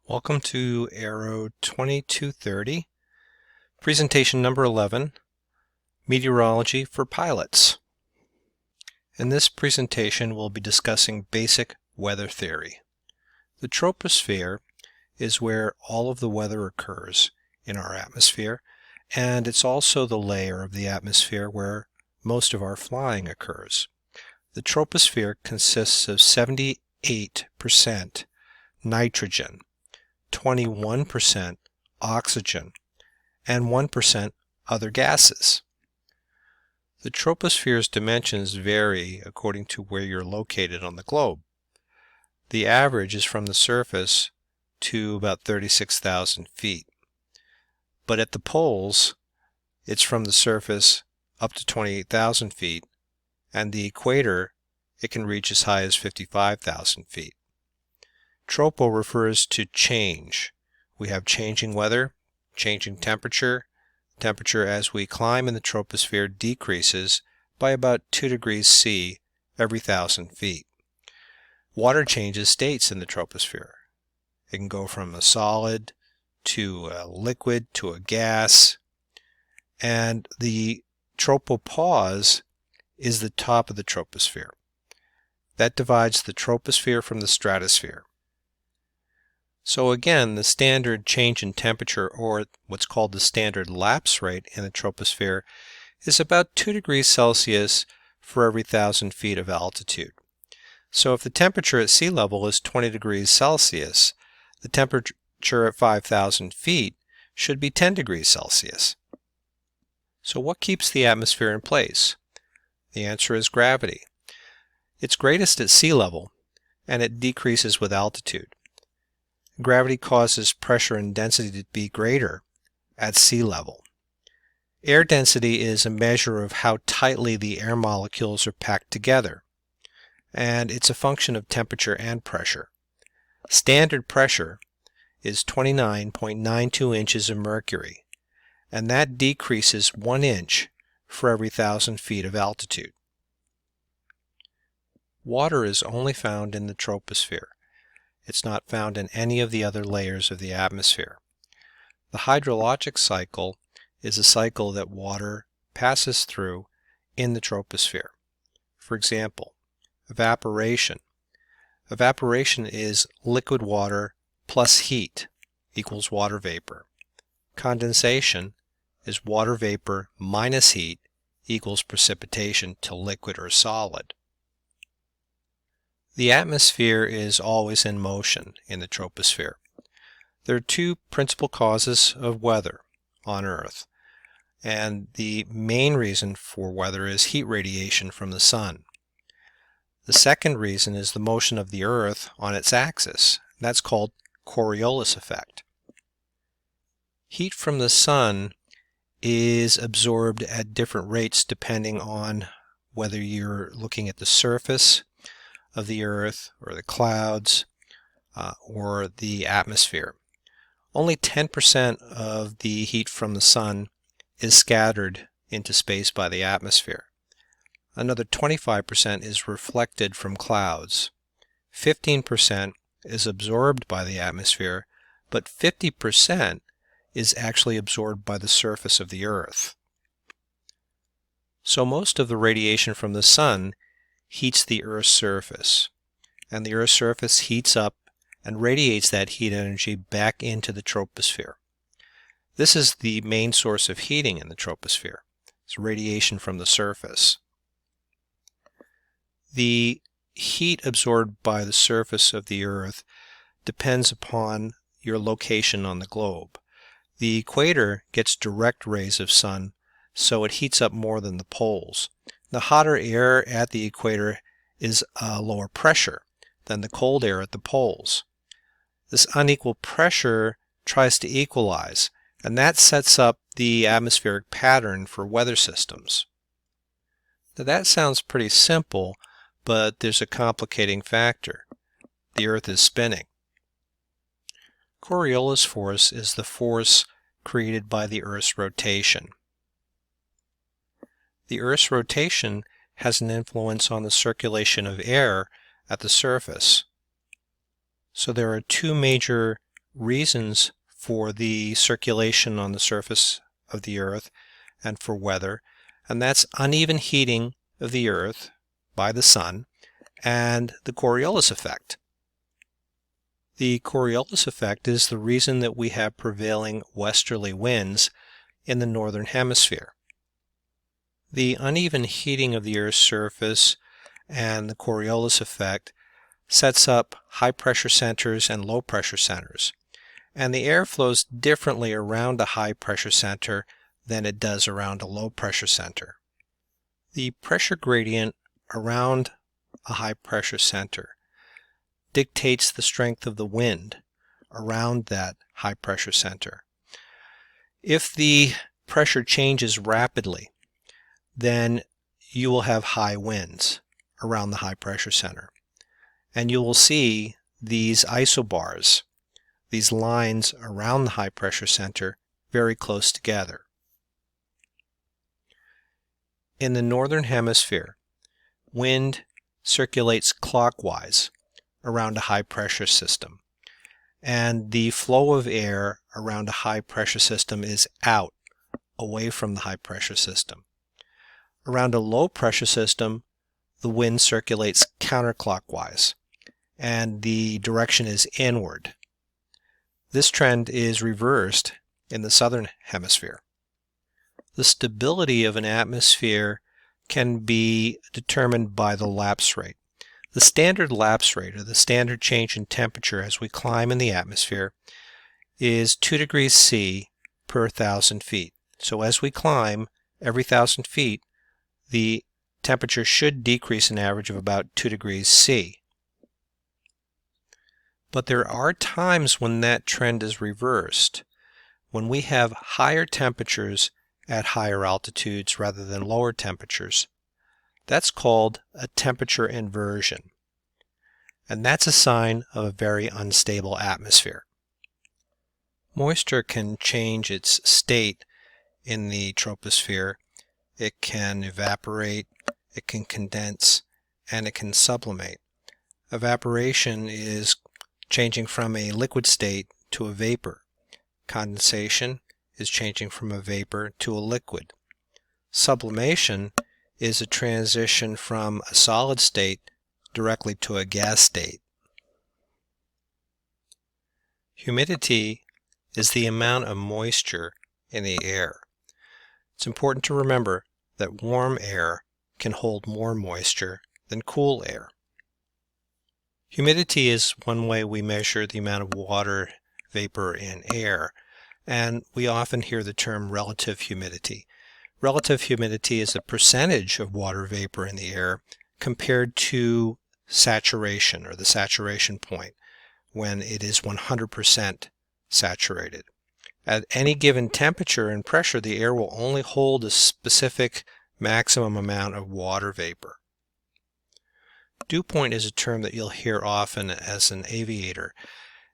Welcome to AERO 2230, presentation number 11, Meteorology for Pilots. In this presentation we'll be discussing basic weather theory. The troposphere is where all of the weather occurs in our atmosphere, and it's also the layer of the atmosphere where most of our flying occurs. The troposphere consists of 78% nitrogen, 21% oxygen, and 1% other gases. The troposphere's dimensions vary according to where you're located on the globe. The average is from the surface to about 36,000 feet. But at the poles, it's from the surface up to 28,000 feet, and the equator, it can reach as high as 55,000 feet. Tropo refers to change. We have changing weather, changing temperature. Temperature as we climb in the troposphere decreases by about 2 degrees C every 1,000 feet. Water changes states in the troposphere. It can go from a solid to a liquid to a gas, and the tropopause is the top of the troposphere. That divides the troposphere from the stratosphere. So again, the standard change in temperature, or what's called the standard lapse rate in the troposphere, is about 2 degrees Celsius for every 1,000 feet of altitude. So if the temperature at sea level is 20 degrees Celsius, the temperature at 5,000 feet should be 10 degrees Celsius. So what keeps the atmosphere in place? The answer is gravity. It's greatest at sea level, and it decreases with altitude. Gravity causes pressure and density to be greater at sea level. Air density is a measure of how tightly the air molecules are packed together, and it's a function of temperature and pressure. Standard pressure is 29.92 inches of mercury, and that decreases 1 inch for every 1,000 feet of altitude. Water is only found in the troposphere. It's not found in any of the other layers of the atmosphere. The hydrologic cycle is a cycle that water passes through in the troposphere. For example, evaporation. Evaporation is liquid water plus heat equals water vapor. Condensation is water vapor minus heat equals precipitation to liquid or solid. The atmosphere is always in motion in the troposphere. There are two principal causes of weather on Earth, and the main reason for weather is heat radiation from the sun. The second reason is the motion of the Earth on its axis. That's called Coriolis effect. Heat from the sun is absorbed at different rates depending on whether you're looking at the surface of the Earth or the clouds or the atmosphere. Only 10% of the heat from the sun is scattered into space by the atmosphere. Another 25% is reflected from clouds. 15% is absorbed by the atmosphere, but 50% is actually absorbed by the surface of the Earth. So most of the radiation from the sun heats the Earth's surface, and the Earth's surface heats up and radiates that heat energy back into the troposphere. This is the main source of heating in the troposphere. It's radiation from the surface. The heat absorbed by the surface of the Earth depends upon your location on the globe. The equator gets direct rays of sun, so it heats up more than the poles. The hotter air at the equator is a lower pressure than the cold air at the poles. This unequal pressure tries to equalize, and that sets up the atmospheric pattern for weather systems. Now that sounds pretty simple, but there's a complicating factor. The Earth is spinning. Coriolis force is the force created by the Earth's rotation. The Earth's rotation has an influence on the circulation of air at the surface. So there are two major reasons for the circulation on the surface of the Earth and for weather, and that's uneven heating of the Earth by the sun and the Coriolis effect. The Coriolis effect is the reason that we have prevailing westerly winds in the northern hemisphere. The uneven heating of the Earth's surface and the Coriolis effect sets up high pressure centers and low pressure centers, and the air flows differently around a high pressure center than it does around a low pressure center. The pressure gradient around a high pressure center dictates the strength of the wind around that high pressure center. If the pressure changes rapidly, then you will have high winds around the high pressure center. And you will see these isobars, these lines around the high pressure center, very close together. In the northern hemisphere, wind circulates clockwise around a high pressure system, and the flow of air around a high pressure system is out, away from the high pressure system. Around a low pressure system, the wind circulates counterclockwise, and the direction is inward. This trend is reversed in the southern hemisphere. The stability of an atmosphere can be determined by the lapse rate. The standard lapse rate, or the standard change in temperature as we climb in the atmosphere, is 2 degrees C per 1,000 feet. So as we climb, every 1,000 feet, the temperature should decrease an average of about 2 degrees C. But there are times when that trend is reversed, when we have higher temperatures at higher altitudes rather than lower temperatures. That's called a temperature inversion, and that's a sign of a very unstable atmosphere. Moisture can change its state in the troposphere. It can evaporate, it can condense, and it can sublimate. Evaporation is changing from a liquid state to a vapor. Condensation is changing from a vapor to a liquid. Sublimation is a transition from a solid state directly to a gas state. Humidity is the amount of moisture in the air. It's important to remember that warm air can hold more moisture than cool air. Humidity is one way we measure the amount of water vapor in air, and we often hear the term relative humidity. Relative humidity is the percentage of water vapor in the air compared to saturation, or the saturation point, when it is 100% saturated. At any given temperature and pressure, the air will only hold a specific maximum amount of water vapor. Dew point is a term that you'll hear often as an aviator.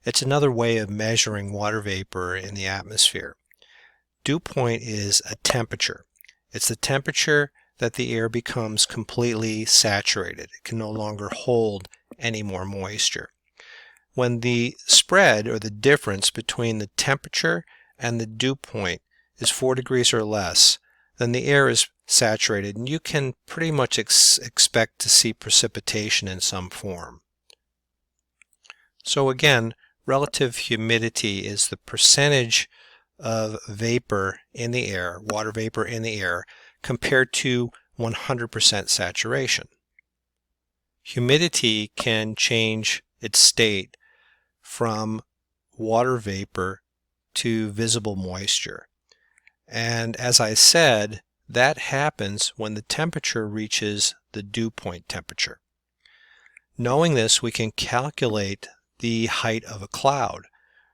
It's another way of measuring water vapor in the atmosphere. Dew point is a temperature. It's the temperature that the air becomes completely saturated. It can no longer hold any more moisture. When the spread, or the difference between the temperature and the dew point, is 4 degrees or less, then the air is saturated, and you can pretty much expect to see precipitation in some form. So again, relative humidity is the percentage of vapor in the air, water vapor in the air, compared to 100% saturation. Humidity can change its state from water vapor to visible moisture. And as I said, that happens when the temperature reaches the dew point temperature. Knowing this, we can calculate the height of a cloud.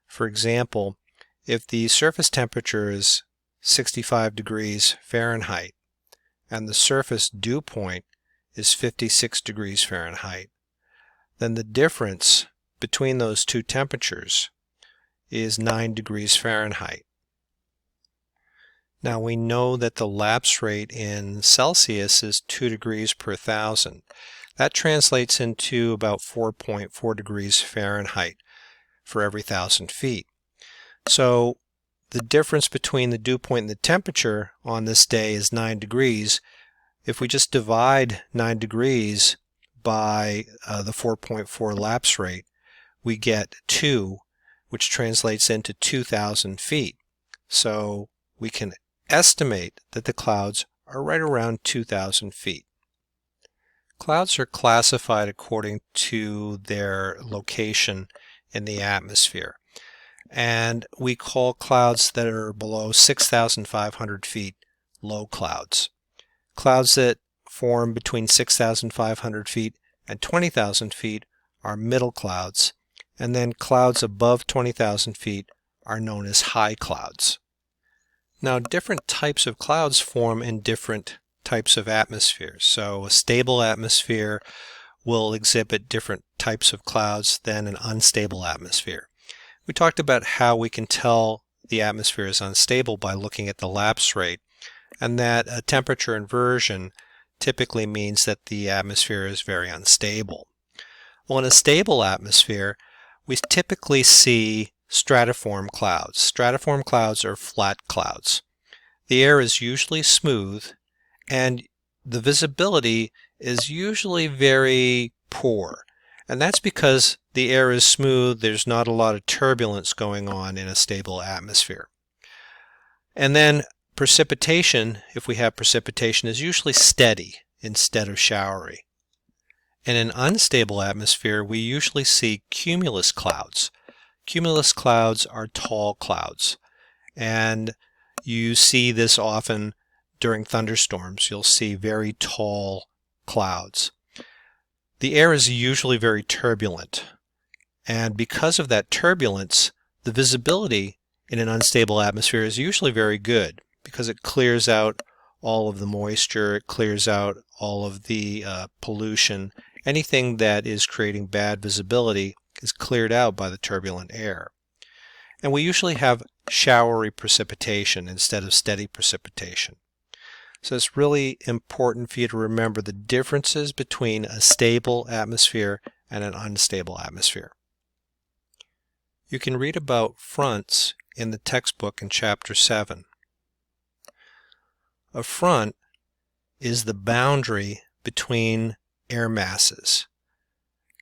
For example, if the surface temperature is 65 degrees Fahrenheit and the surface dew point is 56 degrees Fahrenheit, then the difference between those two temperatures is 9 degrees Fahrenheit. Now we know that the lapse rate in Celsius is 2 degrees per 1,000. That translates into about 4.4 degrees Fahrenheit. for every 1,000 feet. So the difference between the dew point and the temperature on this day is 9 degrees. If we just divide 9 degrees by the 4.4 lapse rate, we get 2, which translates into 2,000 feet. So we can estimate that the clouds are right around 2,000 feet. Clouds are classified according to their location in the atmosphere. And we call clouds that are below 6,500 feet low clouds. Clouds that form between 6,500 feet and 20,000 feet are middle clouds, and then clouds above 20,000 feet are known as high clouds. Now, different types of clouds form in different types of atmospheres. So a stable atmosphere will exhibit different types of clouds than an unstable atmosphere. We talked about how we can tell the atmosphere is unstable by looking at the lapse rate, and that a temperature inversion typically means that the atmosphere is very unstable. Well, in a stable atmosphere, we typically see stratiform clouds. Stratiform clouds are flat clouds. The air is usually smooth, and the visibility is usually very poor. And that's because the air is smooth, there's not a lot of turbulence going on in a stable atmosphere. And then precipitation, if we have precipitation, is usually steady instead of showery. In an unstable atmosphere, we usually see cumulus clouds. Cumulus clouds are tall clouds, and you see this often during thunderstorms. You'll see very tall clouds. The air is usually very turbulent, and because of that turbulence, the visibility in an unstable atmosphere is usually very good because it clears out all of the moisture, it clears out all of the pollution. Anything that is creating bad visibility is cleared out by the turbulent air. And we usually have showery precipitation instead of steady precipitation. So it's really important for you to remember the differences between a stable atmosphere and an unstable atmosphere. You can read about fronts in the textbook in Chapter 7. A front is the boundary between air masses,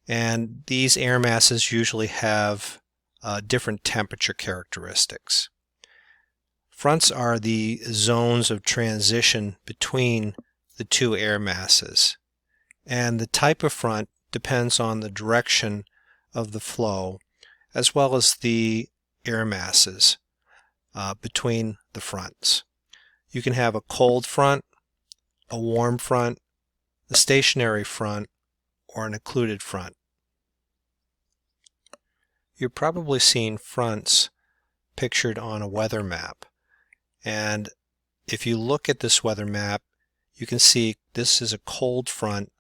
and these air masses usually have different temperature characteristics. Fronts are the zones of transition between the two air masses, and the type of front depends on the direction of the flow as well as the air masses between the fronts. You can have a cold front, a warm front, a stationary front, or an occluded front. You've probably seen fronts pictured on a weather map. And if you look at this weather map, you can see this is a cold front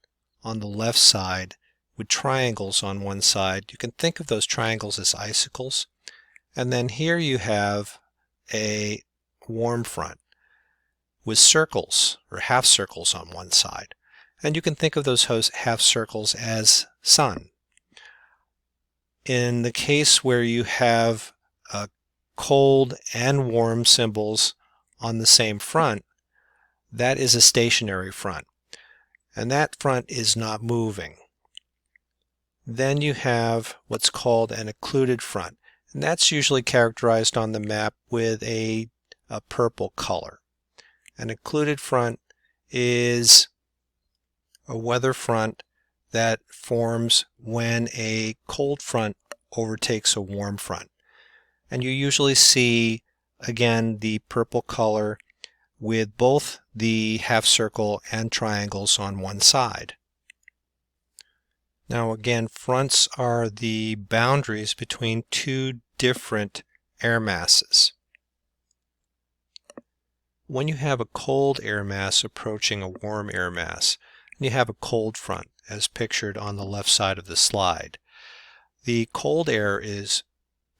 on the left side with triangles on one side. You can think of those triangles as icicles. And then here you have a warm front with circles or half circles on one side. And you can think of those half circles as sun. In the case where you have cold and warm symbols on the same front, that is a stationary front. And that front is not moving. Then you have what's called an occluded front. And that's usually characterized on the map with a purple color. An occluded front is a weather front that forms when a cold front overtakes a warm front. And you usually see, again, the purple color with both the half circle and triangles on one side. Now again, fronts are the boundaries between two different air masses. When you have a cold air mass approaching a warm air mass, and you have a cold front, as pictured on the left side of the slide, the cold air is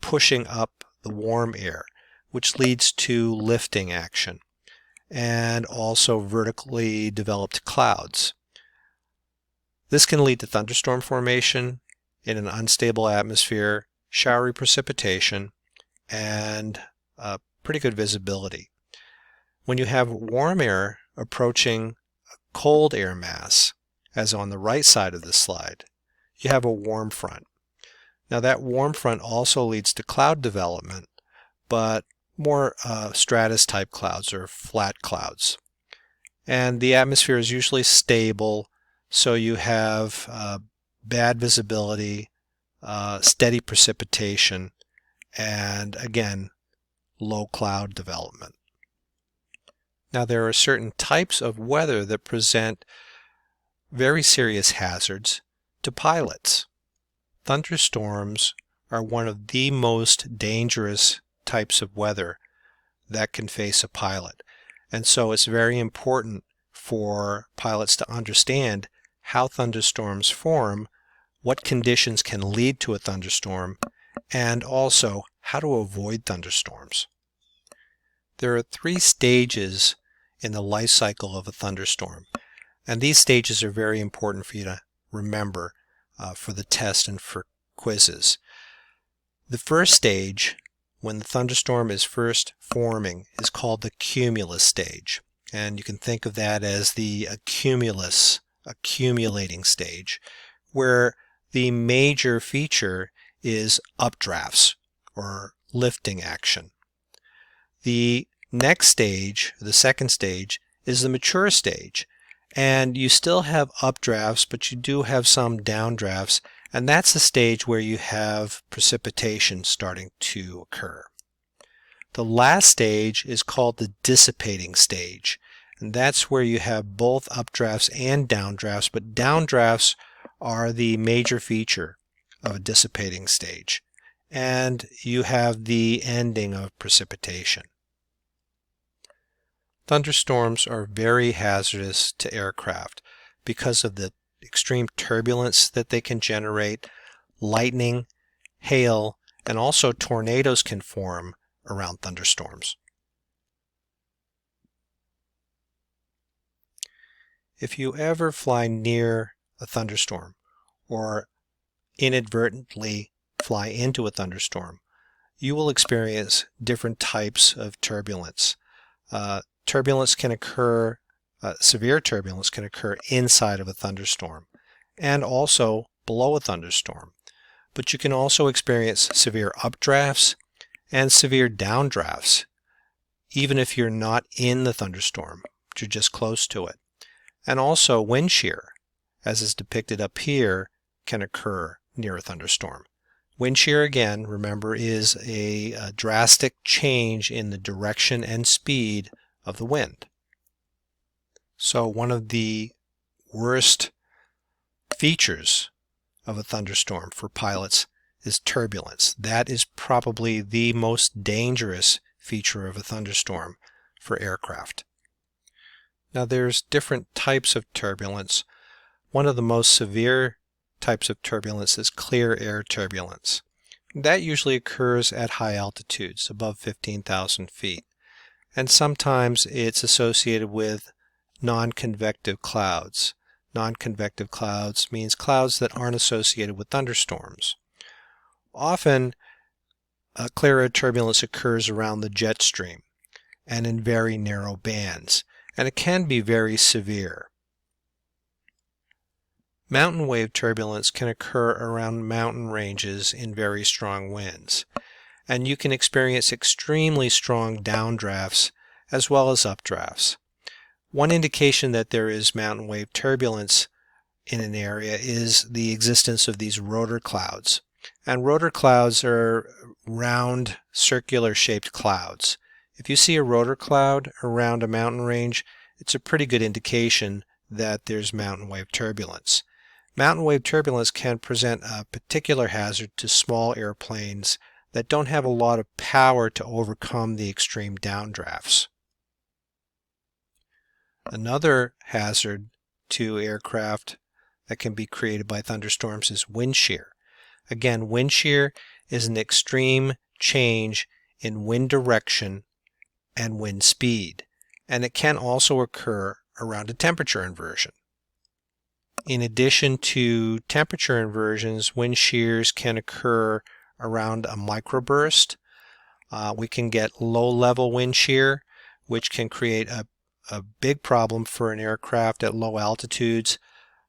pushing up the warm air, which leads to lifting action, and also vertically developed clouds. This can lead to thunderstorm formation in an unstable atmosphere, showery precipitation, and pretty good visibility. When you have warm air approaching a cold air mass, as on the right side of this slide, you have a warm front. Now that warm front also leads to cloud development, but more stratus type clouds or flat clouds. And the atmosphere is usually stable, so you have bad visibility, steady precipitation, and again, low cloud development. Now there are certain types of weather that present very serious hazards to pilots. Thunderstorms are one of the most dangerous types of weather that can face a pilot. And so it's very important for pilots to understand how thunderstorms form, what conditions can lead to a thunderstorm, and also how to avoid thunderstorms. There are 3 stages in the life cycle of a thunderstorm, and these stages are very important for you to remember for the test and for quizzes. The first stage, when the thunderstorm is first forming, is called the cumulus stage, and you can think of that as the accumulating stage, where the major feature is updrafts or lifting action. The next stage, the second stage, is the mature stage, and you still have updrafts, but you do have some downdrafts, and that's the stage where you have precipitation starting to occur. The last stage is called the dissipating stage, and that's where you have both updrafts and downdrafts, but downdrafts are the major feature of a dissipating stage, and you have the ending of precipitation. Thunderstorms are very hazardous to aircraft because of the extreme turbulence that they can generate, lightning, hail, and also tornadoes can form around thunderstorms. If you ever fly near a thunderstorm or inadvertently fly into a thunderstorm, you will experience different types of turbulence. Turbulence can occur, severe turbulence can occur inside of a thunderstorm and also below a thunderstorm. But you can also experience severe updrafts and severe downdrafts, even if you're not in the thunderstorm, but you're just close to it. And also wind shear, as is depicted up here, can occur near a thunderstorm. Wind shear, again, remember, is a drastic change in the direction and speed of the wind. So one of the worst features of a thunderstorm for pilots is turbulence. That is probably the most dangerous feature of a thunderstorm for aircraft. Now there's different types of turbulence. One of the most severe types of turbulence is clear air turbulence. That usually occurs at high altitudes, above 15,000 feet. And sometimes it's associated with non-convective clouds. Non-convective clouds means clouds that aren't associated with thunderstorms. Often, clear air turbulence occurs around the jet stream and in very narrow bands, and it can be very severe. Mountain wave turbulence can occur around mountain ranges in very strong winds, and you can experience extremely strong downdrafts as well as updrafts. One indication that there is mountain wave turbulence in an area is the existence of these rotor clouds. And rotor clouds are round, circular shaped clouds. If you see a rotor cloud around a mountain range, it's a pretty good indication that there's mountain wave turbulence. Mountain wave turbulence can present a particular hazard to small airplanes that don't have a lot of power to overcome the extreme downdrafts. Another hazard to aircraft that can be created by thunderstorms is wind shear. Again, wind shear is an extreme change in wind direction and wind speed, and it can also occur around a temperature inversion. In addition to temperature inversions, wind shears can occur around a microburst. We can get low-level wind shear, which can create a big problem for an aircraft at low altitudes,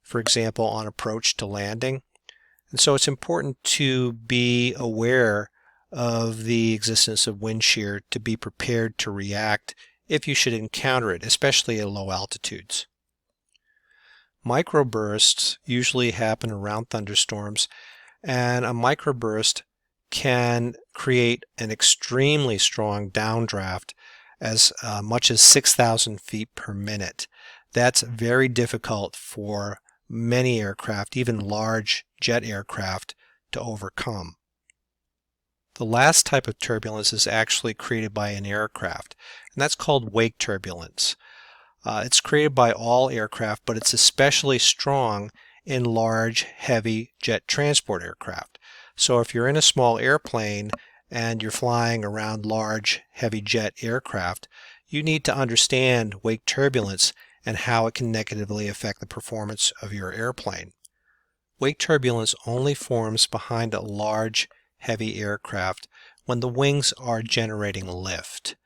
for example, on approach to landing. And so it's important to be aware of the existence of wind shear to be prepared to react if you should encounter it, especially at low altitudes. Microbursts usually happen around thunderstorms, and a microburst can create an extremely strong downdraft as much as 6,000 feet per minute. That's very difficult for many aircraft, even large jet aircraft, to overcome. The last type of turbulence is actually created by an aircraft, and that's called wake turbulence. It's created by all aircraft, but it's especially strong in large, heavy jet transport aircraft. So if you're in a small airplane and you're flying around large, heavy jet aircraft, you need to understand wake turbulence and how it can negatively affect the performance of your airplane. Wake turbulence only forms behind a large, heavy aircraft when the wings are generating lift.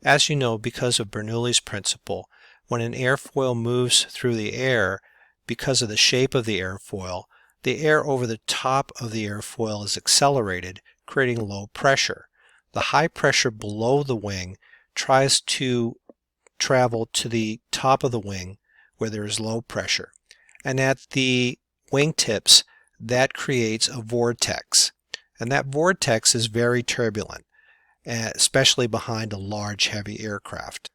As you know, because of Bernoulli's principle, when an airfoil moves through the air, because of the shape of the airfoil, the air over the top of the airfoil is accelerated, creating low pressure. The high pressure below the wing tries to travel to the top of the wing where there is low pressure. And at the wingtips, that creates a vortex. And that vortex is very turbulent, especially behind a large, heavy aircraft.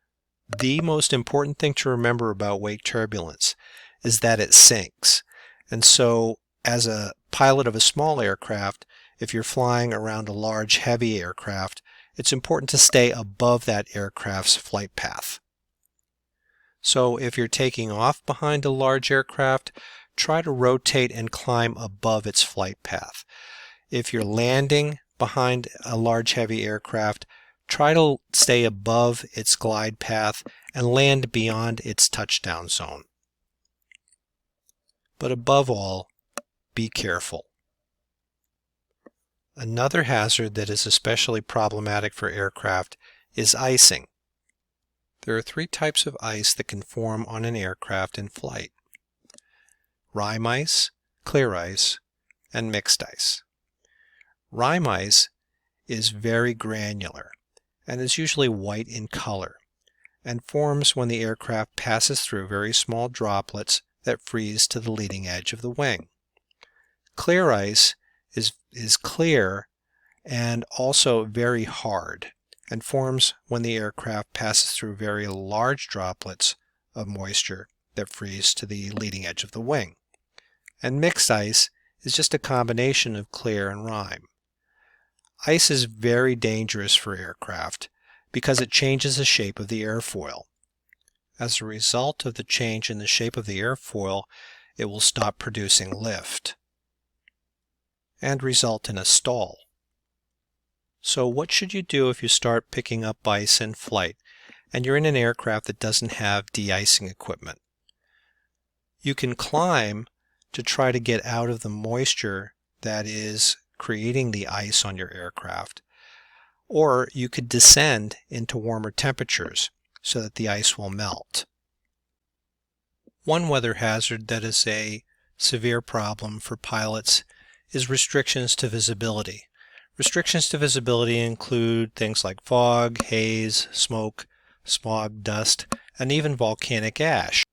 The most important thing to remember about wake turbulence is that it sinks. And so, as a pilot of a small aircraft, if you're flying around a large, heavy aircraft, it's important to stay above that aircraft's flight path. So if you're taking off behind a large aircraft, try to rotate and climb above its flight path. If you're landing behind a large, heavy aircraft, try to stay above its glide path and land beyond its touchdown zone. But above all, be careful. Another hazard that is especially problematic for aircraft is icing. There are three types of ice that can form on an aircraft in flight: rime ice, clear ice, and mixed ice. Rime ice is very granular and is usually white in color and forms when the aircraft passes through very small droplets that freeze to the leading edge of the wing. Clear ice is clear and also very hard and forms when the aircraft passes through very large droplets of moisture that freeze to the leading edge of the wing. And mixed ice is just a combination of clear and rime. Ice is very dangerous for aircraft because it changes the shape of the airfoil. As a result of the change in the shape of the airfoil, it will stop producing lift and result in a stall. So what should you do if you start picking up ice in flight and you're in an aircraft that doesn't have de-icing equipment? You can climb to try to get out of the moisture that is creating the ice on your aircraft, or you could descend into warmer temperatures so that the ice will melt. One weather hazard that is a severe problem for pilots is restrictions to visibility. Restrictions to visibility include things like fog, haze, smoke, smog, dust, and even volcanic ash.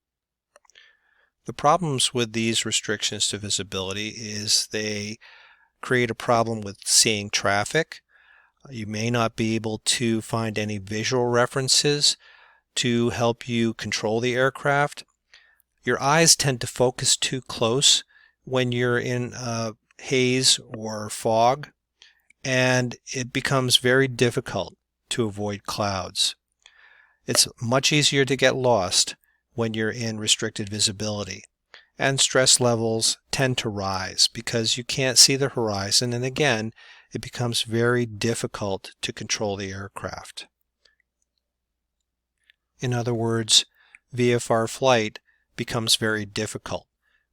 The problems with these restrictions to visibility is they create a problem with seeing traffic. You may not be able to find any visual references to help you control the aircraft. Your eyes tend to focus too close when you're in haze or fog, and it becomes very difficult to avoid clouds. It's much easier to get lost when you're in restricted visibility, and stress levels tend to rise because you can't see the horizon, and again, it becomes very difficult to control the aircraft. In other words, VFR flight becomes very difficult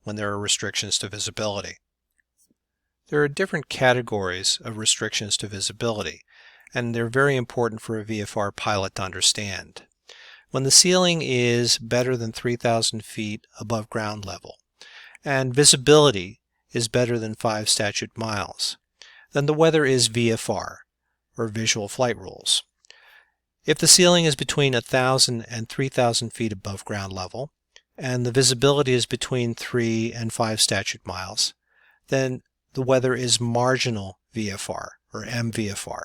when there are restrictions to visibility. There are different categories of restrictions to visibility, and they're very important for a VFR pilot to understand. When the ceiling is better than 3,000 feet above ground level, and visibility is better than 5 statute miles, then the weather is VFR, or Visual Flight Rules. If the ceiling is between 1,000 and 3,000 feet above ground level, and the visibility is between 3 and 5 statute miles, then the weather is Marginal VFR, or MVFR.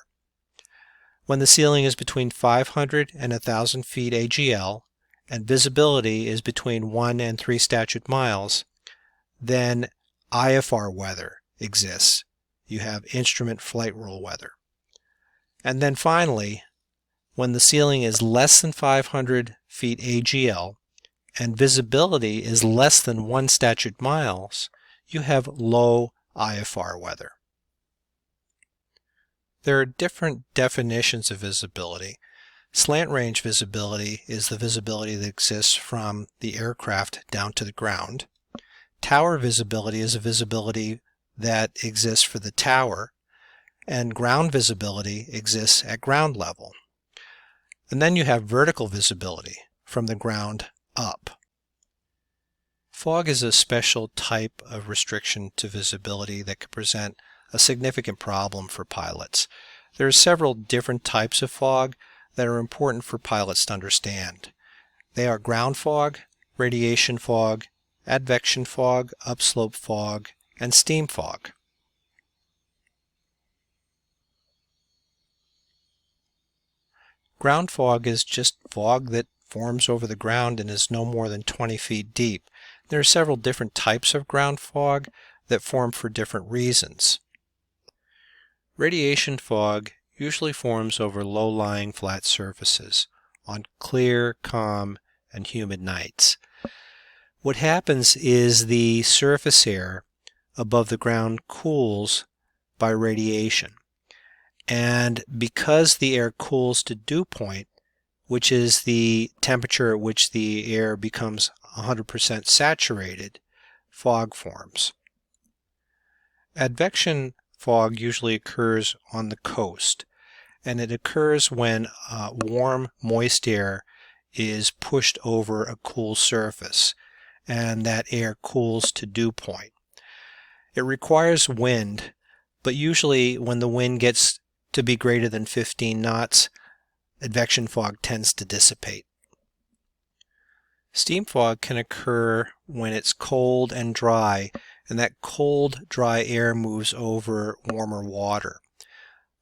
When the ceiling is between 500 and 1,000 feet AGL, and visibility is between 1 and 3 statute miles, then IFR weather exists. You have Instrument Flight Rule weather. And then finally, when the ceiling is less than 500 feet AGL and visibility is less than 1 statute miles, you have low IFR weather. There are different definitions of visibility. Slant range visibility is the visibility that exists from the aircraft down to the ground. Tower visibility is a visibility that exists for the tower, and ground visibility exists at ground level. And then you have vertical visibility from the ground up. Fog is a special type of restriction to visibility that can present a significant problem for pilots. There are several different types of fog that are important for pilots to understand. They are ground fog, radiation fog, advection fog, upslope fog, and steam fog. Ground fog is just fog that forms over the ground and is no more than 20 feet deep. There are several different types of ground fog that form for different reasons. Radiation fog usually forms over low-lying flat surfaces on clear, calm, and humid nights. What happens is the surface air above the ground cools by radiation. And because the air cools to dew point, which is the temperature at which the air becomes 100% saturated, fog forms. Advection fog usually occurs on the coast, and it occurs when warm, moist air is pushed over a cool surface, and that air cools to dew point. It requires wind, but usually when the wind gets to be greater than 15 knots, advection fog tends to dissipate. Steam fog can occur when it's cold and dry, and that cold, dry air moves over warmer water.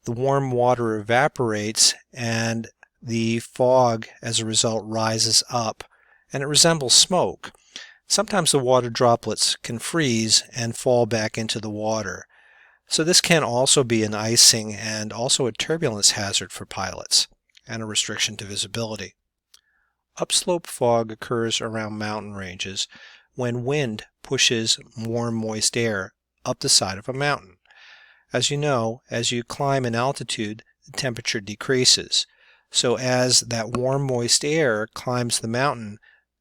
The warm water evaporates, and the fog, as a result, rises up, and it resembles smoke. Sometimes the water droplets can freeze and fall back into the water. So this can also be an icing and also a turbulence hazard for pilots, and a restriction to visibility. Upslope fog occurs around mountain ranges when wind pushes warm, moist air up the side of a mountain. As you know, as you climb in altitude, the temperature decreases. So as that warm, moist air climbs the mountain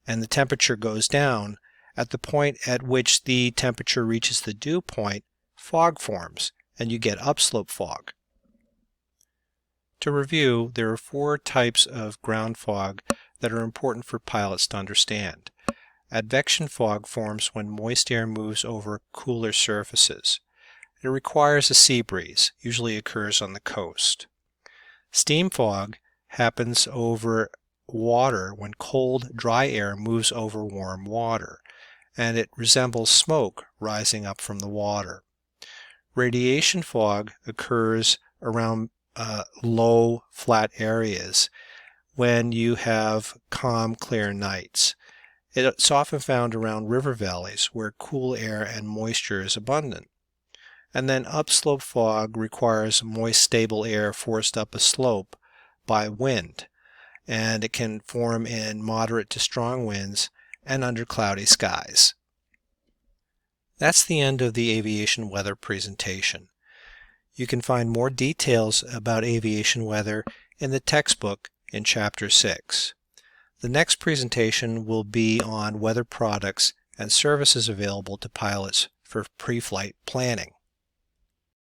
and the temperature goes down, at the point at which the temperature reaches the dew point, fog forms, and you get upslope fog. To review, there are 4 types of ground fog that are important for pilots to understand. Advection fog forms when moist air moves over cooler surfaces. It requires a sea breeze, usually occurs on the coast. Steam fog happens over water when cold, dry air moves over warm water, and it resembles smoke rising up from the water. Radiation fog occurs around low, flat areas when you have calm, clear nights. It's often found around river valleys where cool air and moisture is abundant. And then upslope fog requires moist, stable air forced up a slope by wind, and it can form in moderate to strong winds and under cloudy skies. That's the end of the aviation weather presentation. You can find more details about aviation weather in the textbook in Chapter 6. The next presentation will be on weather products and services available to pilots for pre-flight planning.